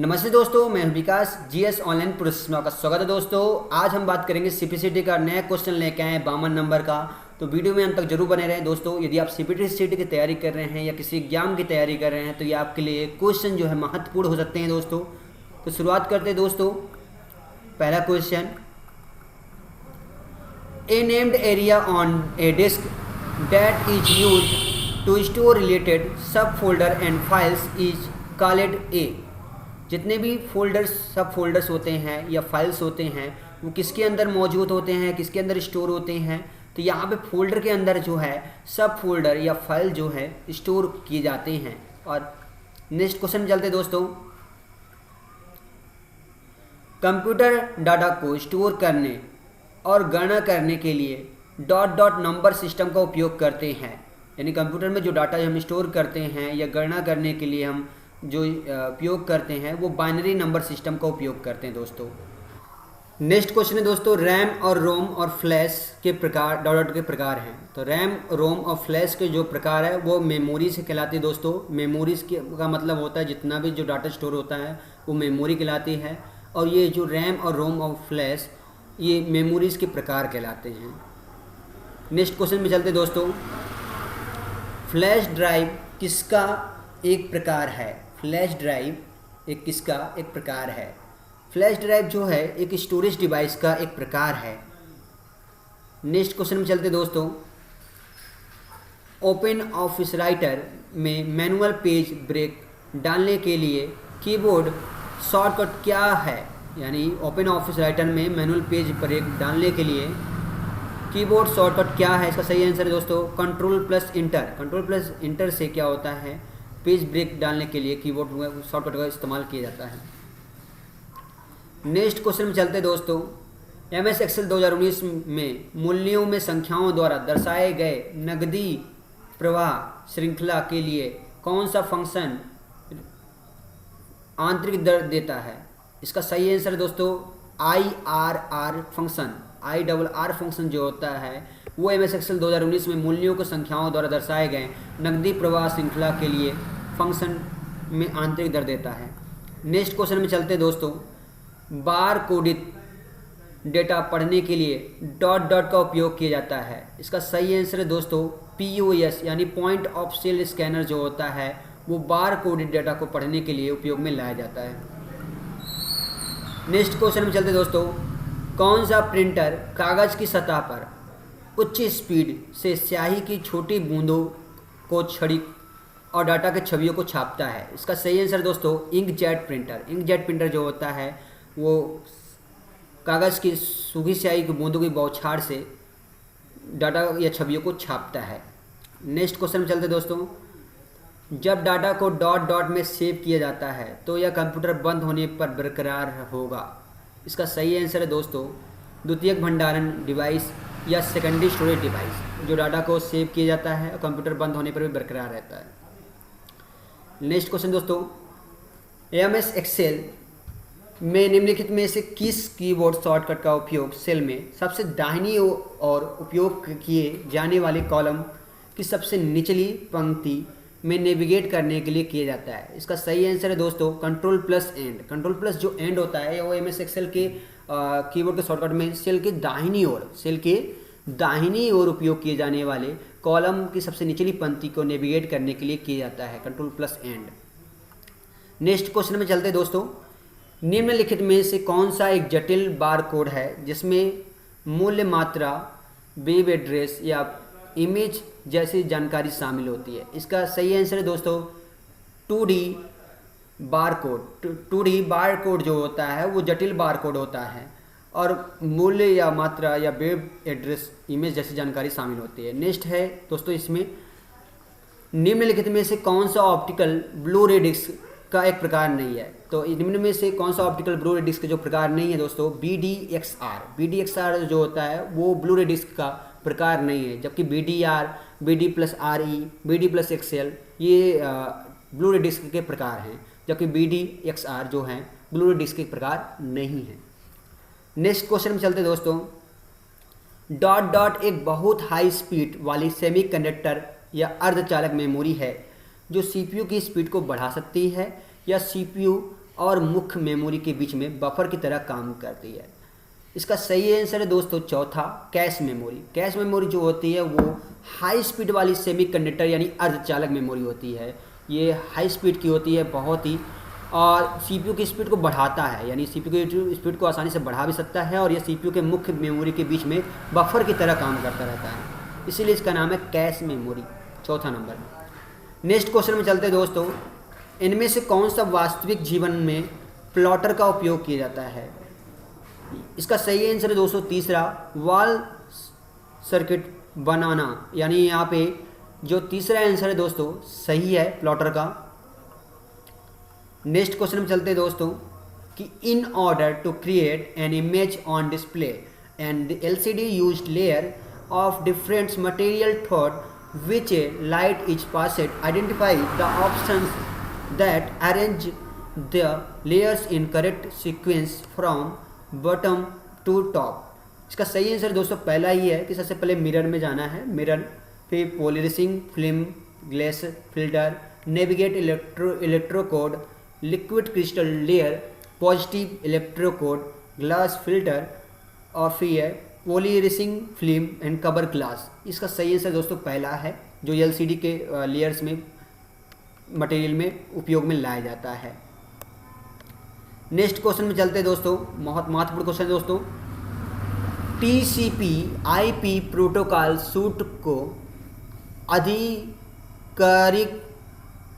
नमस्ते दोस्तों, मैं हूं विकास। जीएस ऑनलाइन प्रोसेस में आपका स्वागत है। दोस्तों आज हम बात करेंगे सीपीसीटी का नया क्वेश्चन लेके आए हैं 52 नंबर का। तो वीडियो में अंत तक जरूर बने रहें। दोस्तों यदि आप सीपीसीटी की तैयारी कर रहे हैं या किसी एग्जाम की तैयारी कर रहे हैं तो ये आपके लिए क्वेश्चन जो है महत्वपूर्ण हो सकते हैं दोस्तों। तो शुरुआत करते हैं दोस्तों। पहला question, a named area on a disk that is used to store related sub folder and files is called a. जितने भी फोल्डर्स सब फोल्डर्स होते हैं या फाइल्स होते हैं वो किसके अंदर मौजूद होते हैं, किसके अंदर स्टोर होते हैं। तो यहाँ पे फोल्डर के अंदर जो है सब फोल्डर या फाइल जो है स्टोर किए जाते हैं। और नेक्स्ट क्वेश्चन चलते हैं दोस्तों। कंप्यूटर डाटा को स्टोर करने और गणना करने के लिए डॉट डॉट नंबर सिस्टम का उपयोग करते हैं। यानी कंप्यूटर में जो डाटा हम स्टोर करते हैं या गणना करने के लिए हम जो उपयोग करते हैं वो बाइनरी नंबर सिस्टम का उपयोग करते हैं दोस्तों। नेक्स्ट क्वेश्चन है दोस्तों, रैम और रोम और फ्लैश के प्रकार डॉट डॉट के प्रकार हैं। तो रैम, रोम और फ्लैश के जो प्रकार है वो मेमोरी से कहलाते हैं दोस्तों। मेमोरीज का मतलब होता है जितना भी जो डाटा स्टोर होता है वो मेमोरी कहलाती है। और ये जो रैम और रोम और फ्लैश ये मेमोरीज के प्रकार कहलाते हैं। नेक्स्ट क्वेश्चन में चलते दोस्तों। फ्लैश ड्राइव किसका एक प्रकार है? फ्लैश ड्राइव एक किसका एक प्रकार है? फ्लैश ड्राइव जो है एक स्टोरेज डिवाइस का एक प्रकार है। नेक्स्ट क्वेश्चन में चलते दोस्तों। ओपन ऑफिस राइटर में मैनुअल पेज ब्रेक डालने के लिए कीबोर्ड शॉर्टकट क्या है? यानी ओपन ऑफिस राइटर में मैनुअल पेज ब्रेक डालने के लिए कीबोर्ड शॉर्टकट क्या है? इसका सही आंसर है दोस्तों control plus inter. Control plus inter से क्या होता है, पेज ब्रेक डालने के लिए कीबोर्ड शॉर्टकट का इस्तेमाल किया जाता है। नेक्स्ट क्वेश्चन में चलते दोस्तों। एमएस एक्सेल 2019 में मूल्यों में संख्याओं द्वारा दर्शाए गए नकदी प्रवाह श्रृंखला के लिए कौन सा फंक्शन आंतरिक दर देता है? इसका सही आंसर है दोस्तों IRR फंक्शन। IRR फंक्शन जो होता है वो एमएस एक्सेल 2019 में मूल्यों को संख्याओं द्वारा दर्शाए गए नकदी प्रवाह श्रृंखला के लिए फंक्शन में आंतरिक दर देता है। नेक्स्ट क्वेश्चन में चलते हैं दोस्तों। बार कोडित डेटा पढ़ने के लिए डॉट डॉट का उपयोग किया जाता है। इसका सही आंसर है दोस्तों POS यानी पॉइंट ऑफ सेल स्कैनर जो होता है वो बार कोडित डेटा को पढ़ने के लिए उपयोग में लाया जाता है। नेक्स्ट क्वेश्चन में चलते दोस्तों। कौन सा प्रिंटर कागज़ की सतह पर उच्च स्पीड से स्याही की छोटी बूंदों को छड़ी और डाटा के छवियों को छापता है? इसका सही आंसर दोस्तों इंकजेट प्रिंटर। इंकजेट प्रिंटर जो होता है वो कागज़ की सूखी स्याही की बूंदों की बौछार से डाटा या छवियों को छापता है। नेक्स्ट क्वेश्चन में चलते दोस्तों। जब डाटा को डॉट डॉट में सेव किया जाता है तो यह कंप्यूटर बंद होने पर बरकरार होगा। इसका सही आंसर है दोस्तों द्वितीयक भंडारण डिवाइस या सेकेंडरी स्टोरेज डिवाइस। जो डाटा को सेव किया जाता है और कंप्यूटर बंद होने पर भी बरकरार रहता है। नेक्स्ट क्वेश्चन दोस्तों। एमएस एक्सेल में निम्नलिखित में से किस कीबोर्ड शॉर्टकट का उपयोग सेल में सबसे दाहिनी ओर उपयोग किए जाने वाले कॉलम की सबसे निचली पंक्ति में नेविगेट करने के लिए किया जाता है? इसका सही आंसर है दोस्तों control plus and. Control plus जो एंड होता है वो एमएस एक्सेल के कीबोर्ड के शॉर्टकट में सेल के दाहिनी ओर उपयोग किए जाने वाले कॉलम की सबसे निचली पंक्ति को नेविगेट करने के लिए किया जाता है control plus and. Next question में चलते दोस्तों। निम्नलिखित में से कौन सा एक जटिल बार कोड है जिसमें मूल्य, मात्रा, वेब एड्रेस या इमेज जैसी जानकारी शामिल होती है? इसका सही आंसर है दोस्तों 2D bar code. 2D bar code जो होता है वो जटिल बार कोड होता है और मूल्य या मात्रा या वेब एड्रेस, इमेज जैसी जानकारी शामिल होती है। नेक्स्ट है दोस्तों इसमें निम्नलिखित में से कौन सा ऑप्टिकल ब्लू रे डिस्क का एक प्रकार नहीं है? तो निम्न में से कौन सा ऑप्टिकल ब्लू रे डिस्क जो प्रकार नहीं है दोस्तों BDXR। BDXR जो होता है वो ब्लू रे डिस्क का प्रकार नहीं है, जबकि BDR, BD+RE, BD+XL ये ब्लू रे डिस्क के प्रकार हैं, जबकि BDXR जो हैं ब्लू रे डिस्क के प्रकार नहीं है। नेक्स्ट क्वेश्चन में चलते दोस्तों। डॉट डॉट एक बहुत हाई स्पीड वाली सेमीकंडक्टर या अर्धचालक मेमोरी है जो CPU की स्पीड को बढ़ा सकती है या CPU और मुख्य मेमोरी के बीच में बफर की तरह काम करती है। इसका सही आंसर है दोस्तों चौथा, कैश मेमोरी। कैश मेमोरी जो होती है वो हाई स्पीड वाली सेमीकंडक्टर यानी अर्धचालक मेमोरी होती है। ये हाई स्पीड की होती है बहुत ही, और सीपीयू की स्पीड को बढ़ाता है, यानी सीपीयू की स्पीड को आसानी से बढ़ा भी सकता है, और ये सीपीयू के मुख्य मेमोरी के बीच में बफर की तरह काम करता रहता है, इसीलिए इसका नाम है कैश मेमोरी, चौथा नंबर। नेक्स्ट क्वेश्चन में चलते हैं दोस्तों। इनमें से कौन सा वास्तविक जीवन में प्लॉटर का उपयोग किया जाता है? इसका सही आंसर है दोस्तों तीसरा, वॉल सर्किट बनाना, यानी यहाँ पे जो तीसरा आंसर है दोस्तों सही है प्लॉटर का। नेक्स्ट क्वेश्चन में चलते हैं दोस्तों कि in order to create an image on display and the LCD used layer of different material thought which light is passed, identify the options that arrange the layers in correct sequence from bottom to top। इसका सही answer दोस्तों पहला ही है कि सबसे पहले mirror में जाना है, मिरर, फिर polarizing film, glass filter, negative electrode, liquid crystal layer, positive electrode, glass filter, और फिर polarizing film and cover glass. इसका सही आंसर दोस्तों पहला है, जो एलसीडी के लेयर्स में मटेरियल में उपयोग में लाया जाता है। नेक्स्ट क्वेश्चन में चलते हैं दोस्तों, बहुत महत्वपूर्ण क्वेश्चन है दोस्तों। टीसीपी आईपी प्रोटोकॉल सूट को आधिकारिक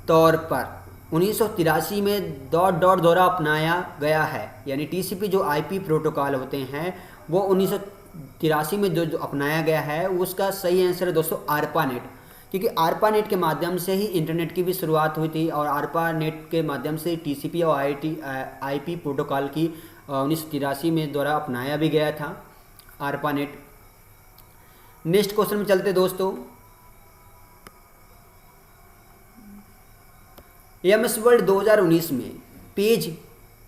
तौर पर 1983 में द्वारा अपनाया गया है, यानी टीसीपी जो आईपी प्रोटोकॉल होते हैं वो 1983 में जो अपनाया गया है, उसका सही आंसर है दोस्तों ARPANET, क्योंकि ARPANET के माध्यम से ही इंटरनेट की भी शुरुआत हुई थी, और ARPANET के माध्यम से टीसीपी और आईपी प्रोटोकॉल की 1983 में द्वारा अपनाया भी गया था ARPANET। नेक्स्ट क्वेश्चन में चलते दोस्तों। MS वर्ल्ड 2019 में पेज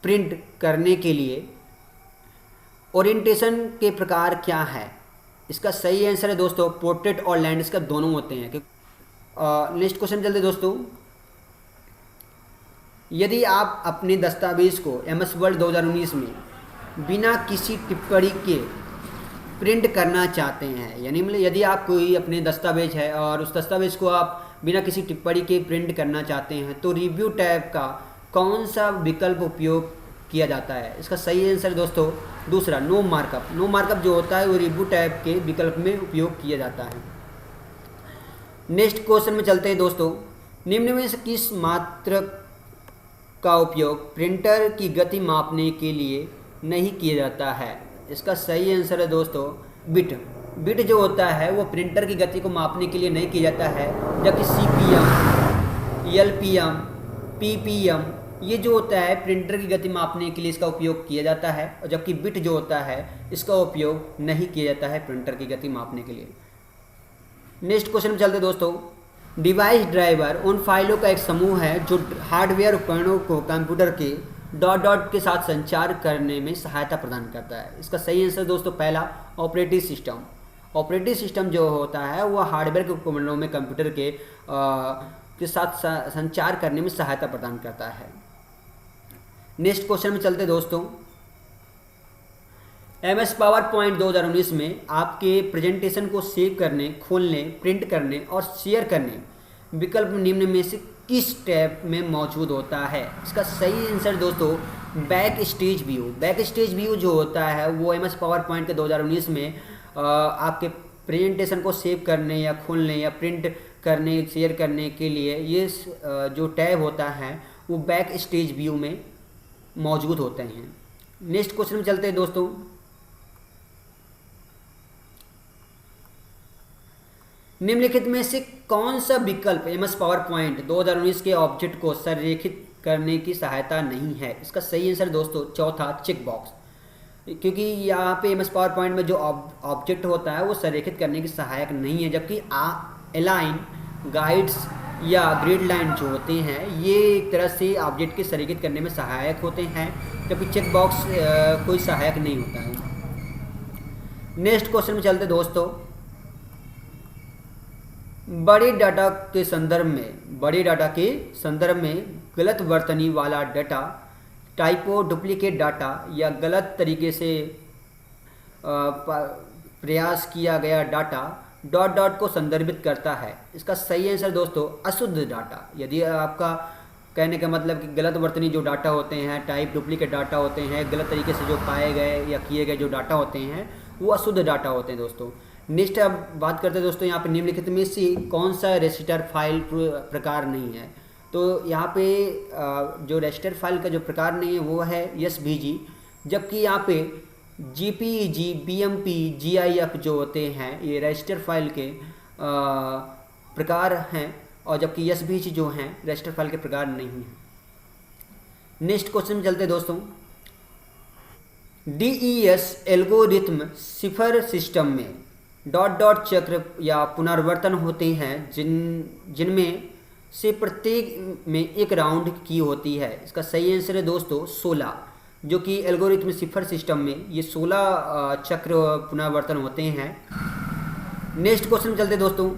प्रिंट करने के लिए ओरिएंटेशन के प्रकार क्या है? इसका सही आंसर है दोस्तों पोर्ट्रेट और लैंडस्केप दोनों होते हैं। नेक्स्ट क्वेश्चन चलते दोस्तों। यदि आप अपने दस्तावेज को MS वर्ल्ड 2019 में बिना किसी टिप्पणी के प्रिंट करना चाहते हैं, यानी मतलब यदि आप कोई अपने दस्तावेज है और उस दस्तावेज को आप बिना किसी टिप्पणी के प्रिंट करना चाहते हैं, तो रिव्यू टैब का कौन सा विकल्प उपयोग किया जाता है? इसका सही आंसर दोस्तों दूसरा, नो मार्कअप। नो मार्कअप जो होता है वो रिव्यू टैब के विकल्प में उपयोग किया जाता है। नेक्स्ट क्वेश्चन में चलते हैं दोस्तों। निम्न में से किस मात्रक का उपयोग प्रिंटर की गति मापने के लिए नहीं किया जाता है? इसका सही आंसर है दोस्तों बिट। बिट जो होता है वो प्रिंटर की गति को मापने के लिए नहीं किया जाता है, जबकि CPM, LPM, PPM ये जो होता है प्रिंटर की गति मापने के लिए इसका उपयोग किया जाता है, और जबकि बिट जो होता है इसका उपयोग नहीं किया जाता है प्रिंटर की गति मापने के लिए। नेक्स्ट क्वेश्चन में चलते दोस्तों। डिवाइस ड्राइवर उन फाइलों का एक समूह है जो हार्डवेयर उपकरणों को कंप्यूटर के डॉट के साथ संचार करने में सहायता प्रदान करता है। इसका सही आंसर दोस्तों पहला, ऑपरेटिंग सिस्टम। ऑपरेटिंग सिस्टम जो होता है वो हार्डवेयर के उपकरणों में कंप्यूटर के साथ संचार करने में सहायता प्रदान करता है। नेक्स्ट क्वेश्चन में चलते दोस्तों। MS पावर पॉइंट 2019 में आपके प्रेजेंटेशन को सेव करने, खोलने, प्रिंट करने और शेयर करने विकल्प निम्न में से किस टैब में मौजूद होता है? इसका सही आंसर दोस्तों back stage view. Back stage view जो होता है वो MS पावर पॉइंट के 2019 में आपके प्रेजेंटेशन को सेव करने या खोलने या प्रिंट करने, शेयर करने के लिए ये जो टैब होता है वो बैक स्टेज व्यू में मौजूद होते हैं। नेक्स्ट क्वेश्चन में चलते हैं दोस्तों। निम्नलिखित में से कौन सा विकल्प MS पावर पॉइंट 2019 के ऑब्जेक्ट को संरेखित करने की सहायता नहीं है? इसका सही आंसर दोस्तों चौथा, चेक बॉक्स, क्योंकि यहाँ पे MS पावर पॉइंट में जो ऑब्जेक्ट होता है वो संरेखित करने की सहायक नहीं है, जबकि अलाइन, गाइड्स या ग्रिड लाइन जो होते हैं ये एक तरह से ऑब्जेक्ट के संरेखित करने में सहायक होते हैं, जबकि चेक बॉक्स कोई सहायक नहीं होता है। नेक्स्ट क्वेश्चन में चलते दोस्तों। बड़े डाटा के संदर्भ में गलत वर्तनी वाला डाटा टाइपो, डुप्लीकेट डाटा या गलत तरीके से प्रयास किया गया डाटा डॉट डॉट को संदर्भित करता है। इसका सही आंसर दोस्तों अशुद्ध डाटा। यदि आपका कहने का मतलब कि गलत वर्तनी जो डाटा होते हैं, टाइप डुप्लीकेट डाटा होते हैं, गलत तरीके से जो पाए गए या किए गए जो डाटा होते हैं वो अशुद्ध डाटा होते हैं दोस्तों। नेक्स्ट अब बात करते हैं दोस्तों यहाँ पे निम्नलिखित में से कौन सा रजिस्टर फाइल प्रकार नहीं है। तो यहाँ पे जो रजिस्टर फाइल का जो प्रकार नहीं है वो है SVG, जबकि यहाँ पे JPEG, BMP, GIF जो होते हैं ये रजिस्टर फाइल के प्रकार हैं, और जबकि SVG जो हैं रजिस्टर फाइल के प्रकार नहीं हैं। नेक्स्ट क्वेश्चन में चलते दोस्तों। DES एल्गोरिथम सिफर सिस्टम में डॉट डॉट चक्र या पुनरावर्तन होते हैं जिनमें से प्रत्येक में एक राउंड की होती है। इसका सही आंसर है दोस्तों 16, जो कि एल्गोरिथम सिफर सिस्टम में ये 16 चक्र पुनरावर्तन होते हैं। नेक्स्ट क्वेश्चन में चलते दोस्तों।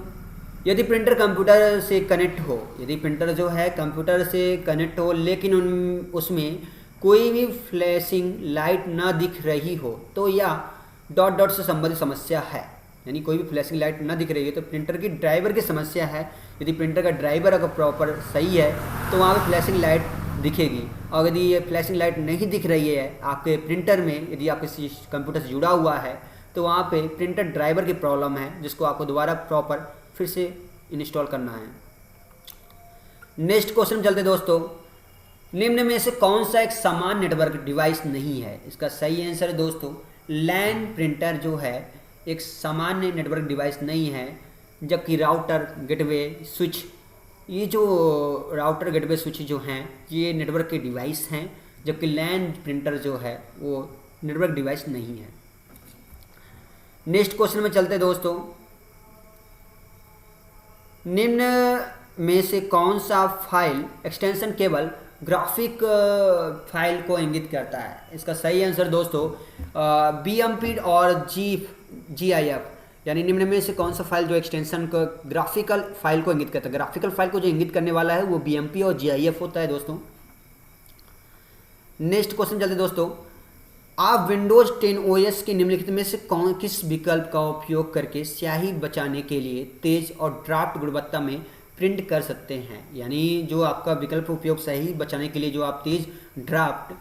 यदि प्रिंटर कंप्यूटर से कनेक्ट हो, यदि प्रिंटर जो है कंप्यूटर से कनेक्ट हो लेकिन उसमें कोई भी फ्लैशिंग लाइट ना दिख रही हो तो यह डॉट डॉट से संबंधित समस्या है। यानी कोई भी फ्लैशिंग लाइट ना दिख रही है तो प्रिंटर की ड्राइवर की समस्या है। यदि प्रिंटर का ड्राइवर अगर प्रॉपर सही है तो वहाँ पर फ्लैशिंग लाइट दिखेगी, और यदि ये फ्लैशिंग लाइट नहीं दिख रही है आपके प्रिंटर में, यदि आप किसी कंप्यूटर से जुड़ा हुआ है तो वहाँ पे प्रिंटर ड्राइवर की प्रॉब्लम है, जिसको आपको दोबारा प्रॉपर फिर से इंस्टॉल करना है। नेक्स्ट क्वेश्चन चलते दोस्तों। निम्न में से कौन सा एक समान नेटवर्क डिवाइस नहीं है। इसका सही आंसर है दोस्तों लैन प्रिंटर जो है एक सामान्य नेटवर्क डिवाइस नहीं है, जबकि राउटर, गेटवे, स्विच, ये जो राउटर, गेटवे, स्विच जो हैं ये नेटवर्क के डिवाइस हैं, जबकि लैन प्रिंटर जो है वो नेटवर्क डिवाइस नहीं है। नेक्स्ट क्वेश्चन में चलते दोस्तों। निम्न में से कौन सा फाइल एक्सटेंशन केवल ग्राफिक फाइल को इंगित करता है। इसका सही आंसर दोस्तों BMP और GIF, यानी निम्न में से कौन सा फाइल जो एक्सटेंशन को ग्राफिकल फाइल को इंगित करता है। ग्राफिकल फाइल को जो इंगित करने वाला है वो BMP और GIF होता है दोस्तों। नेक्स्ट क्वेश्चन चलते दोस्तों। आप विंडोज 10 OS के निम्नलिखित में से किस विकल्प का उपयोग करके स्याही बचाने के लिए तेज और ड्राफ्ट गुणवत्ता में प्रिंट कर सकते हैं। यानी जो आपका विकल्प उपयोग स्याही बचाने के लिए जो आप तेज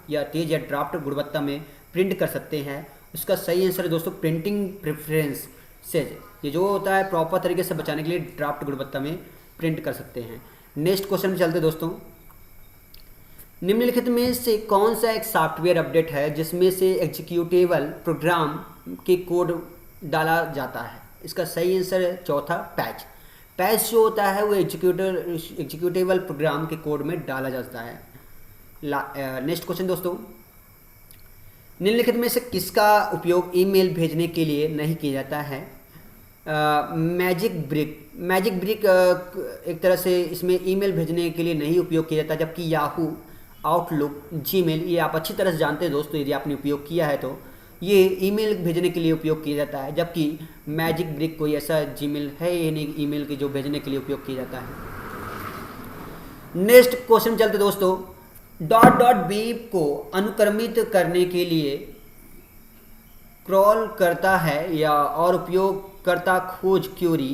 या ड्राफ्ट गुणवत्ता में प्रिंट कर सकते हैं, उसका सही आंसर है दोस्तों प्रिंटिंग प्रेफरेंस से। ये जो होता है प्रॉपर तरीके से बचाने के लिए ड्राफ्ट गुणवत्ता में प्रिंट कर सकते हैं। नेक्स्ट क्वेश्चन में चलते दोस्तों। निम्नलिखित में से कौन सा एक सॉफ्टवेयर अपडेट है जिसमें से एग्जीक्यूटेबल प्रोग्राम के कोड डाला जाता है। इसका सही आंसर है चौथा पैच। पैच जो होता है वो एग्जीक्यूटेबल प्रोग्राम के कोड में डाला जाता है। नेक्स्ट क्वेश्चन दोस्तों। निम्नलिखित में से किसका उपयोग ईमेल भेजने के लिए नहीं किया जाता है। मैजिक ब्रिक एक तरह से इसमें ईमेल भेजने के लिए नहीं उपयोग किया जाता, जबकि याहू, आउटलुक, जीमेल ये आप अच्छी तरह से जानते हैं दोस्तों, यदि आपने उपयोग किया है तो ये ईमेल भेजने के लिए उपयोग किया जाता है, जबकि मैजिक ब्रिक कोई ऐसा जीमेल है ये नहीं ईमेल के जो भेजने के लिए उपयोग किया जाता है। नेक्स्ट क्वेश्चन चलते दोस्तों। डॉट डॉट बीप को अनुक्रमित करने के लिए क्रॉल करता है या और उपयोगकर्ता खोज क्वेरी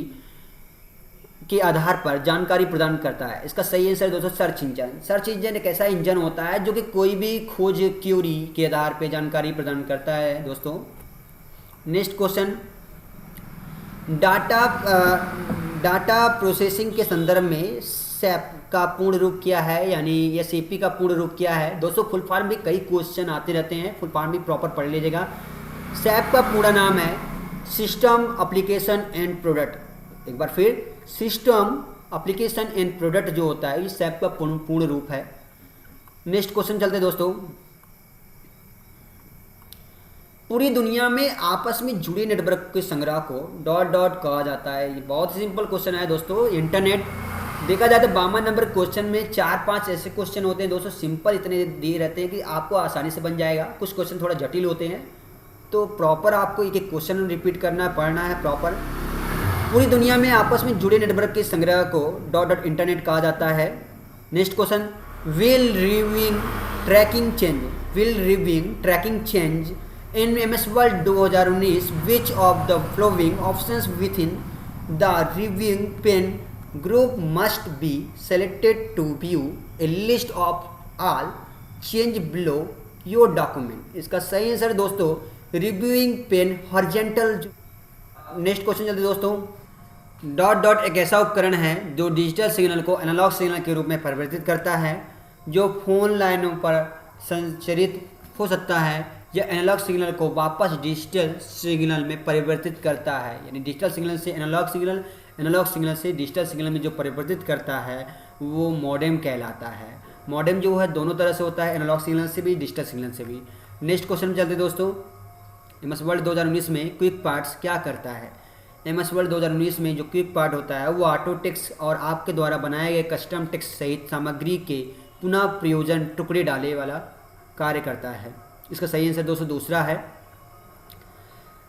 के आधार पर जानकारी प्रदान करता है। इसका सही आंसर है दोस्तों सर्च इंजन। सर्च इंजन एक ऐसा इंजन होता है जो कि कोई भी खोज क्वेरी के आधार पर जानकारी प्रदान करता है दोस्तों। Next question. डाटा प्रोसेसिंग के संदर्भ में SAP का पूर्ण रूप क्या है, यानी SAP का पूर्ण रूप क्या है। दोस्तों फुल फॉर्म भी कई क्वेश्चन आते रहते हैं, फुल फॉर्म भी प्रॉपर पढ़ लीजिएगा। SAP का पूरा नाम है सिस्टम एप्लीकेशन एंड प्रोडक्ट। एक बार फिर सिस्टम एप्लीकेशन एंड प्रोडक्ट जो होता है ये SAP का पूर्ण रूप है। नेक्स्ट क्वेश्चन चलते दोस्तों। पूरी दुनिया में आपस में जुड़े नेटवर्क के संग्रह को डॉट डॉट कहा जाता है। ये बहुत सिंपल क्वेश्चन है दोस्तों। इंटरनेट देखा जाए तो 52 नंबर क्वेश्चन में 4-5 ऐसे क्वेश्चन होते हैं दोस्तों, सिंपल इतने दिए रहते हैं कि आपको आसानी से बन जाएगा। कुछ क्वेश्चन थोड़ा जटिल होते हैं तो प्रॉपर आपको एक एक क्वेश्चन रिपीट करना है, पढ़ना है प्रॉपर। पूरी दुनिया में आपस में जुड़े नेटवर्क के संग्रह को डॉट डॉट इंटरनेट कहा जाता है। Next question. Wheel reviewing tracking change will reviewing tracking change in MS Word 2019 which of the following options with in the reviewing pane group must be selected to view a list of all change below your document. इसका सही answer दोस्तों reviewing pane horizontal. Next question चलते दोस्तों। Dot dot एक ऐसा उपकरण है जो डिजिटल सिग्नल को एनालॉग सिग्नल के रूप में परिवर्तित करता है, जो फोन लाइनों पर संचरित हो सकता है या एनालॉग सिग्नल को वापस डिजिटल सिग्नल में परिवर्तित करता है। यानी डिजिटल सिग्नल से एनालॉग सिग्नल, एनालॉग सिग्नल से डिजिटल सिग्नल में जो परिवर्तित करता है वो मॉडेम कहलाता है। मॉडेम जो है दोनों तरह से होता है, एनालॉग सिग्नल से भी डिजिटल सिग्नल से भी। नेक्स्ट क्वेश्चन चलते दोस्तों। MS Word 2019 में क्विक पार्ट्स क्या करता है। MS Word 2019 में जो क्विक पार्ट होता है वो ऑटो टेक्स्ट और आपके द्वारा बनाए गए कस्टम टेक्स्ट सहित सामग्री के पुनः प्रयोजन टुकड़े डाले वाला कार्य करता है। इसका सही आंसर दोस्तों दूसरा है।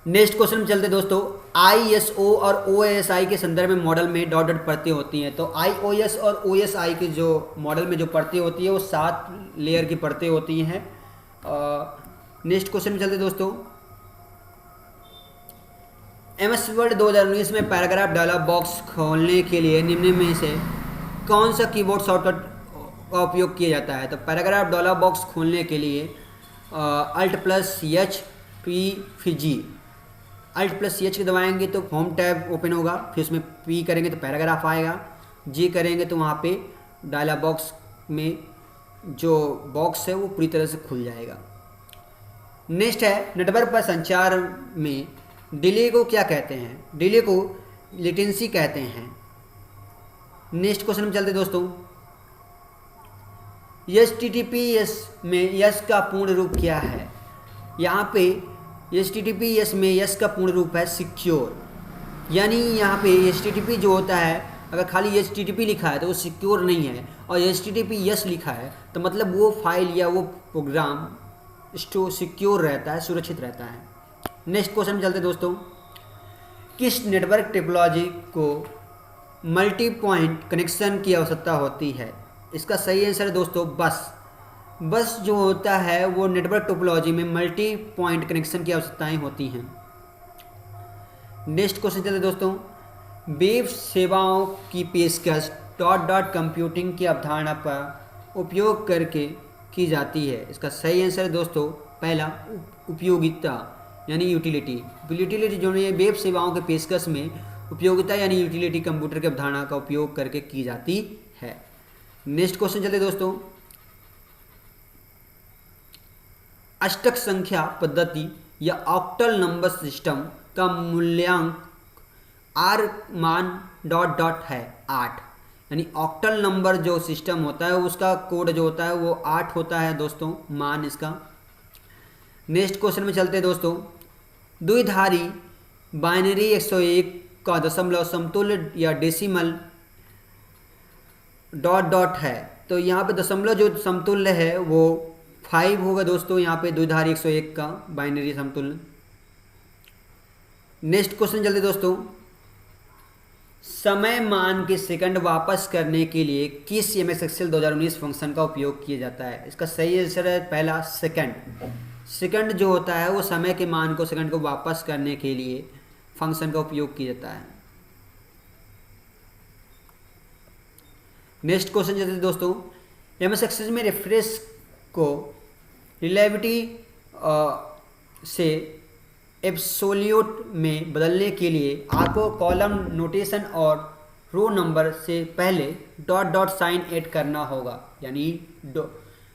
नेक्स्ट क्वेश्चन में चलते दोस्तों। ISO और OSI के संदर्भ में मॉडल में डॉट डॉट परतें होती हैं। तो iOS और OSI के जो मॉडल में जो परतें होती है वो 7 लेयर की परतें होती हैं। नेक्स्ट क्वेश्चन में चलते दोस्तों। MS Word 2019 में पैराग्राफ डायलॉग बॉक्स खोलने के लिए निम्न में से कौन सा कीबोर्ड शॉर्टकट का उपयोग किया जाता है। तो पैराग्राफ डायलॉग बॉक्स खोलने के लिए Alt+H P फिर G। Alt+H के दबाएंगे तो होम टैब ओपन होगा, फिर उसमें P करेंगे तो पैराग्राफ आएगा, G करेंगे तो वहाँ पे डायलॉग बॉक्स में जो बॉक्स है वो पूरी तरह से खुल जाएगा। नेक्स्ट है नेटवर्क पर संचार में डिले को क्या कहते हैं। डिले को लेटेंसी कहते हैं। नेक्स्ट क्वेश्चन में चलते दोस्तों। HTTPS में यस का पूर्ण रूप क्या है। यहाँ पे HTTPS में यस का पूर्ण रूप है सिक्योर। यानी यहाँ पे HTTP जो होता है, अगर खाली HTTP लिखा है तो वो सिक्योर नहीं है, और HTTPS लिखा है तो मतलब वो फाइल या वो प्रोग्राम सिक्योर रहता है, सुरक्षित रहता है। नेक्स्ट क्वेश्चन में चलते दोस्तों। किस नेटवर्क टोपोलॉजी को मल्टी पॉइंट कनेक्शन की आवश्यकता होती है। इसका सही आंसर है दोस्तों बस जो होता है वो नेटवर्क टोपोलॉजी में मल्टी पॉइंट कनेक्शन की आवश्यकताएं होती हैं। नेक्स्ट क्वेश्चन चलते दोस्तों। वेब सेवाओं की पेशकश डॉट डॉट कंप्यूटिंग की अवधारणा पर उपयोग करके की जाती है। इसका सही आंसर है दोस्तों पहला उपयोगिता यानी यूटिलिटी। यूटिलिटी जो है वेब सेवाओं के पेशकश में उपयोगिता यानी यूटिलिटी कंप्यूटर की अवधारणा का उपयोग करके की जाती है। नेक्स्ट क्वेश्चन चलते दोस्तों। अष्टक संख्या पद्धति या ऑक्टल नंबर सिस्टम का मूल्यांक R मान डॉट डॉट है 8। यानी ऑक्टल नंबर जो सिस्टम होता है उसका कोड जो होता है वो 8 होता है दोस्तों, मान इसका। नेक्स्ट क्वेश्चन में चलते हैं दोस्तों। द्विधारी बाइनरी 101 का दशमलव समतुल्य या डेसिमल डॉट डॉट है। तो यहाँ पे दशमलव जो समतुल्य है वो 5 होगा दोस्तों, यहाँ पे द्विधारी 101 का बाइनरी समतुल्य। नेक्स्ट क्वेश्चन चलते दोस्तों। समय मान के सेकंड वापस करने के लिए किस MS Excel 2019 फंक्शन का उपयोग किया जाता है। इसका सही आंसर है पहला सेकंड। सेकंड जो होता है वो समय के मान को सेकंड को वापस करने के लिए फंक्शन का उपयोग किया जाता है। नेक्स्ट क्वेश्चन चलते दोस्तों। MS Excel में रेफरेंस को रिलेटिविटी से एब्सोल्यूट में बदलने के लिए आपको कॉलम नोटेशन और रो नंबर से पहले डॉट डॉट साइन ऐड करना होगा। यानी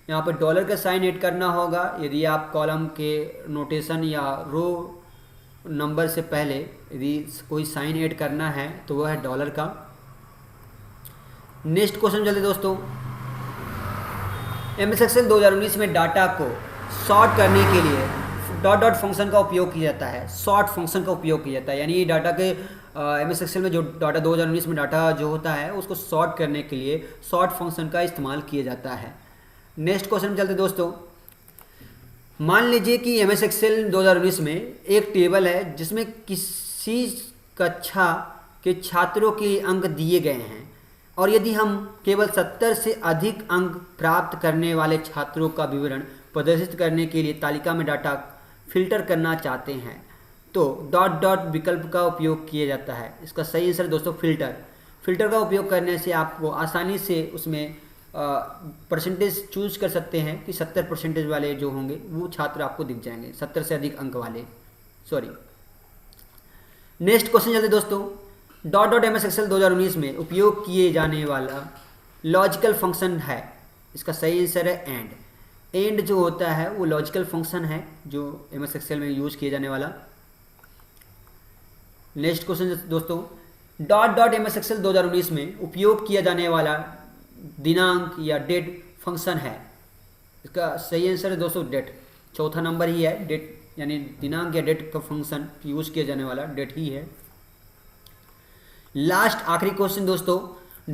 यहाँ पर डॉलर का साइन ऐड करना होगा यदि आप कॉलम के नोटेशन या रो नंबर से पहले यदि कोई साइन ऐड करना है तो वह है डॉलर का। नेक्स्ट क्वेश्चन चलते दोस्तों। MS Excel 2019 में डाटा को सॉर्ट करने के लिए डॉट डॉट फंक्शन का उपयोग किया जाता है। सॉर्ट फंक्शन का उपयोग किया जाता है, यानी डाटा के MS Excel में जो डाटा 2019 में डाटा जो होता है उसको सॉर्ट करने के लिए सॉर्ट फंक्शन का इस्तेमाल किया जाता है। नेक्स्ट क्वेश्चन चलते दोस्तों। मान लीजिए कि MS Excel 2019 में एक टेबल है जिसमें किसी कक्षा के छात्रों के अंक दिए गए हैं और यदि हम केवल 70 से अधिक अंक प्राप्त करने वाले छात्रों का विवरण प्रदर्शित करने के लिए तालिका में डाटा फिल्टर करना चाहते हैं तो डॉट डॉट विकल्प का उपयोग किया जाता है। इसका सही आंसर दोस्तों फिल्टर का उपयोग करने से आपको आसानी से उसमें परसेंटेज चूज कर सकते हैं कि 70% वाले जो होंगे वो छात्र आपको दिख जाएंगे, 70 से अधिक अंक वाले। नेक्स्ट क्वेश्चन चलते दोस्तों। डॉट डॉट MS Excel 2019 में उपयोग किए जाने वाला लॉजिकल फंक्शन है। इसका सही आंसर है एंड जो होता है वो लॉजिकल फंक्शन है जो MS Excel में यूज किया जाने वाला। नेक्स्ट क्वेश्चन दोस्तों। डॉट डॉट MS Excel 2019 में उपयोग किया जाने वाला दिनांक या डेट फंक्शन है। इसका सही आंसर है दोस्तों डेट। चौथा नंबर ही है डेट, यानी दिनांक या डेट का फंक्शन यूज किया जाने वाला डेट ही है। लास्ट आखिरी क्वेश्चन दोस्तों।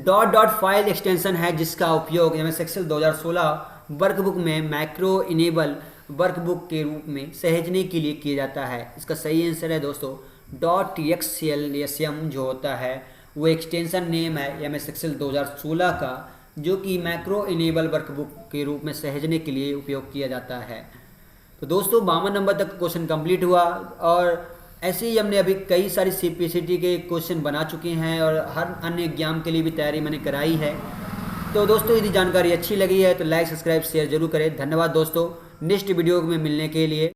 डॉट डॉट फाइल एक्सटेंशन है जिसका उपयोग MS Excel 2016 वर्कबुक में मैक्रो इनेबल वर्कबुक के रूप में सहेजने के लिए किया जाता है। इसका सही आंसर है दोस्तों डॉट XLSM जो होता है वो एक्सटेंशन नेम है MS Excel 2016 का, जो कि मैक्रो इनेबल वर्कबुक के रूप में सहेजने के लिए उपयोग किया जाता है। तो दोस्तों 52 नंबर तक क्वेश्चन कंप्लीट हुआ और ऐसे ही हमने अभी कई सारी CPCT के क्वेश्चन बना चुके हैं और हर अन्य एग्जाम के लिए भी तैयारी मैंने कराई है। तो दोस्तों यदि जानकारी अच्छी लगी है तो लाइक सब्सक्राइब शेयर जरूर करें। धन्यवाद दोस्तों। नेक्स्ट वीडियो में मिलने के लिए।